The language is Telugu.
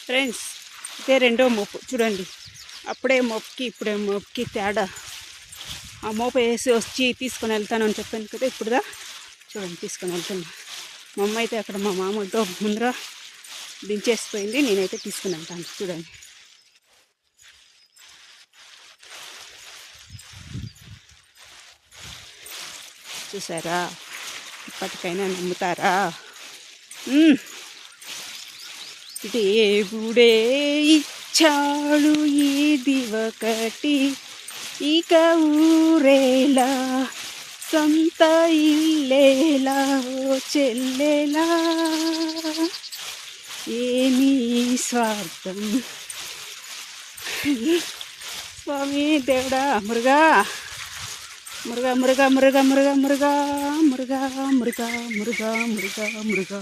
ఫ్రెండ్స్, ఇదే రెండో మోపు చూడండి. అప్పుడే మోపుకి ఇప్పుడే మోపుకి తేడా. ఆ మోపు వేసి వచ్చి తీసుకొని వెళ్తానని చెప్పాను కదా, ఇప్పుడుదా చూడండి తీసుకొని వెళ్తున్నా. మా అమ్మ అయితే అక్కడ మా మామూలుతో ముందర దించేసిపోయింది. నేనైతే తీసుకుని వెళ్తాను చూడండి. చూసారా, ఇప్పటికైనా నమ్ముతారా? దేవుడే ఇచ్చాడు ఇది ఒకటి, ఇక ఊరేలా సొంత ఇల్లేలా ఓ చెల్లెలా, ఏమీ స్వార్థం. స్వామి దేవుడా, మురుగా మురుగా మురుగా మురుగా మురుగా మురుగా మురుగా మురుగా మురుగా మురుగా మురుగా.